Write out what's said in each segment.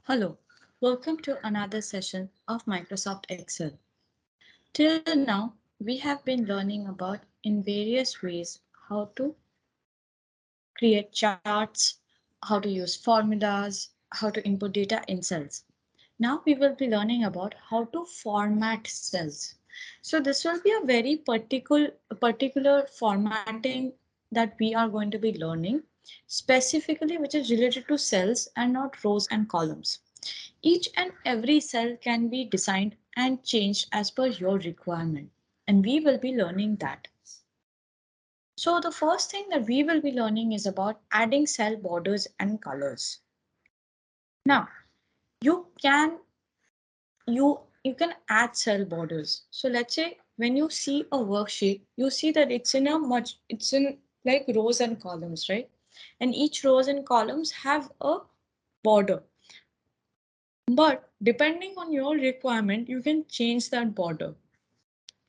Hello, welcome to another session of Microsoft Excel. Till now, we have been learning about in various ways how to create charts, how to use formulas, how to input data in cells. Now we will be learning about how to format cells. So this will be a very particular formatting that we are going to be learning, specifically which is related to cells and not rows and columns. Each and every cell can be designed and changed as per your requirement, and we will be learning that. So the first thing that we will be learning is about adding cell borders and colors. Now, you can you can add cell borders. So let's say when you see a worksheet, you see that it's in like rows and columns, right? And each rows and columns have a border. But depending on your requirement, you can change that border.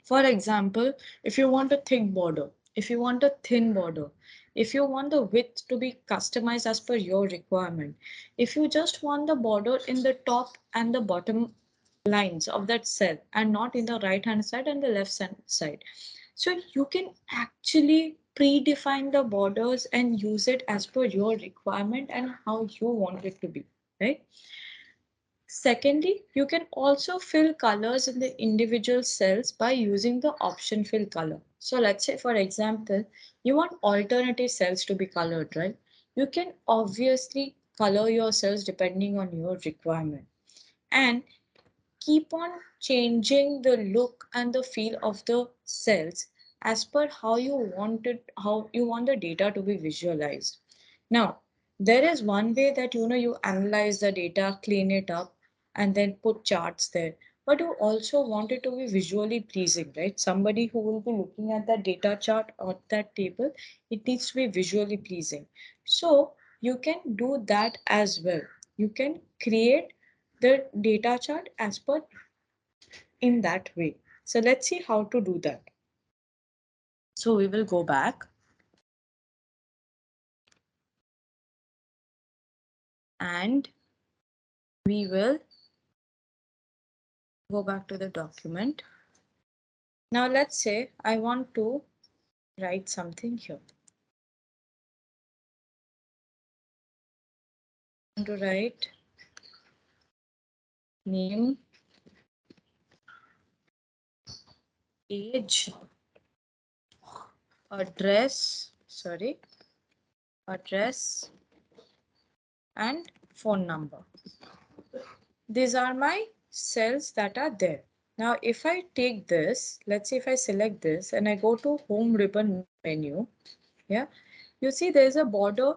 For example, if you want a thick border, if you want a thin border, if you want the width to be customized as per your requirement, if you just want the border in the top and the bottom lines of that cell and not in the right hand side and the left hand side. So you can actually predefine the borders and use it as per your requirement and how you want it to be, right? Secondly, you can also fill colors in the individual cells by using the option fill color. So let's say, for example, you want alternative cells to be colored, right? You can obviously color your cells depending on your requirement and keep on changing the look and the feel of the cells as per how you want the data to be visualized. Now, there is one way that you analyze the data, clean it up, and then put charts there. But you also want it to be visually pleasing, right? Somebody who will be looking at that data chart or that table, it needs to be visually pleasing. So you can do that as well. You can create the data chart as per in that way. So let's see how to do that. So we will go back and we will go back to the document. Now let's say I want to write something here. I want to write name, age, address and phone number. These are my cells that are there. Now, if I take this, let's say if I select this and I go to home ribbon menu, yeah, you see there is a border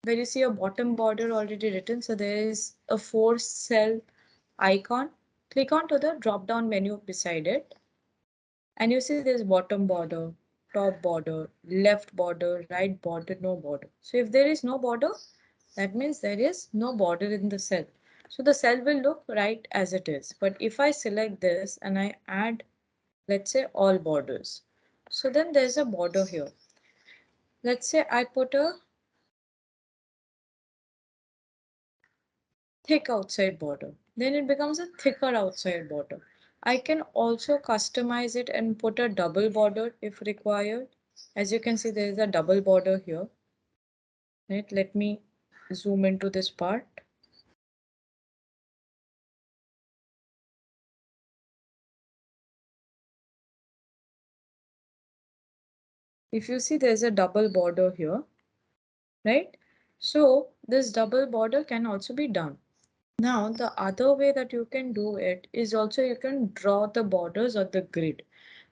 where you see a bottom border already written. So there is a 4 cell icon. Click on to the drop down menu beside it. And you see there's bottom border, top border, left border, right border, no border. So if there is no border, that means there is no border in the cell. So the cell will look right as it is. But if I select this and I add, let's say all borders. So then there's a border here. Let's say I put a thick outside border. Then it becomes a thicker outside border. I can also customize it and put a double border if required. As you can see, there is a double border here. Right? Let me zoom into this part. If you see, there's a double border here, right? So this double border can also be done. Now, the other way that you can do it is also you can draw the borders or the grid.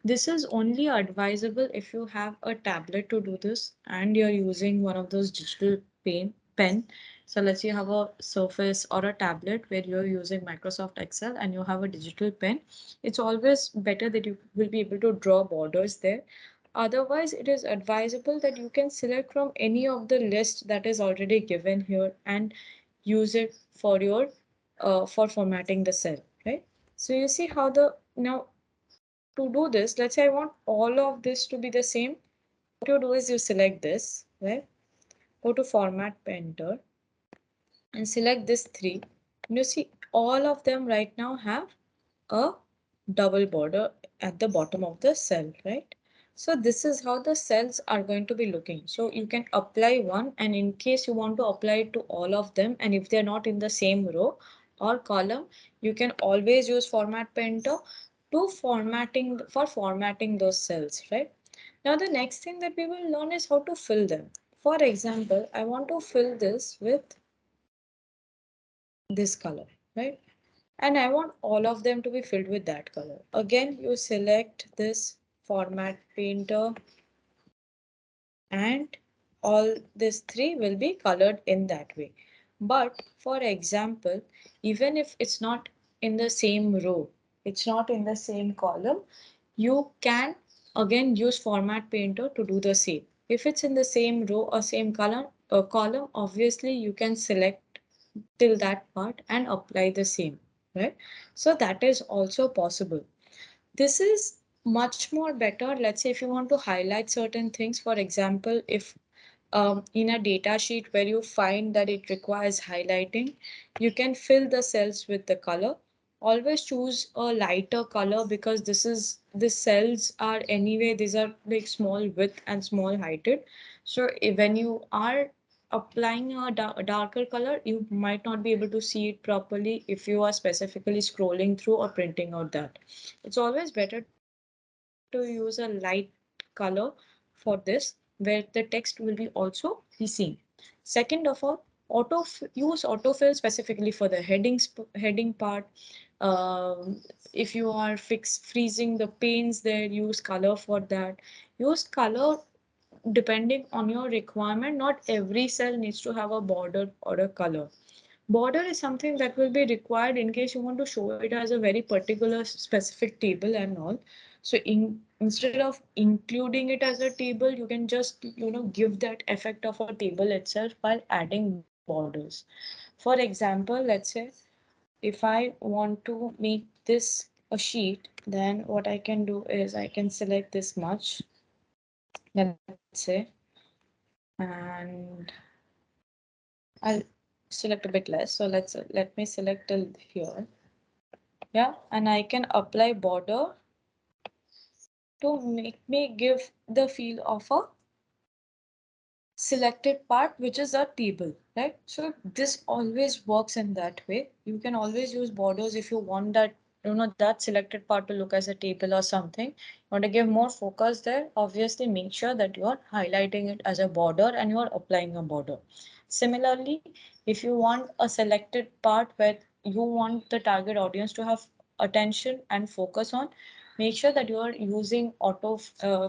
This is only advisable if you have a tablet to do this and you're using one of those digital pen. So let's say you have a Surface or a tablet where you're using Microsoft Excel and you have a digital pen. It's always better that you will be able to draw borders there. Otherwise, it is advisable that you can select from any of the list that is already given here and use it for your for formatting the cell, right? So you see how the now to do this, let's say I want all of this to be the same. What you do is you select this, right? Go to format painter and select this three. You see, all of them right now have a double border at the bottom of the cell, right? So this is how the cells are going to be looking. So you can apply one, and in case you want to apply it to all of them, and if they're not in the same row or column, you can always use Format Painter to formatting those cells, right? Now the next thing that we will learn is how to fill them. For example, I want to fill this with this color, right? And I want all of them to be filled with that color. Again, you select this Format Painter, and all these three will be colored in that way. But for example, even if it's not in the same row, it's not in the same column, you can again use Format Painter to do the same. If it's in the same row or same column, obviously you can select till that part and apply the same, right? So that is also possible. This is much more better. Let's say if you want to highlight certain things, for example, if in a data sheet where you find that it requires highlighting, you can fill the cells with the color. Always choose a lighter color, because the cells are anyway, these are like small width and small heighted. So when you are applying a darker color, you might not be able to see it properly if you are specifically scrolling through or printing out that. It's always better to use a light color for this, where the text will be also be seen. Second of all, use autofill specifically for the heading part. If you are freezing the panes there, use color for that. Use color depending on your requirement. Not every cell needs to have a border or a color. Border is something that will be required in case you want to show it as a very particular specific table and all. So instead of including it as a table, you can just give that effect of a table itself while adding borders. For example, let's say if I want to make this a sheet, then what I can do is I can select this much, let's say, and I'll select a bit less. So let me select till here. Yeah, and I can apply border to make me give the feel of a selected part, which is a table, right? So this always works in that way. You can always use borders if you want that, that selected part to look as a table or something. You want to give more focus there, obviously make sure that you are highlighting it as a border and you are applying a border. Similarly, if you want a selected part where you want the target audience to have attention and focus on, make sure that you are using auto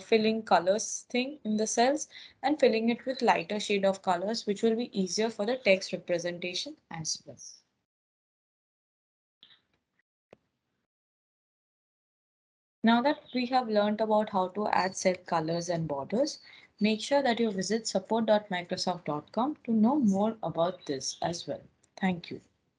filling colors thing in the cells and filling it with lighter shade of colors, which will be easier for the text representation as well. Now that we have learned about how to add cell colors and borders, make sure that you visit support.microsoft.com to know more about this as well. Thank you.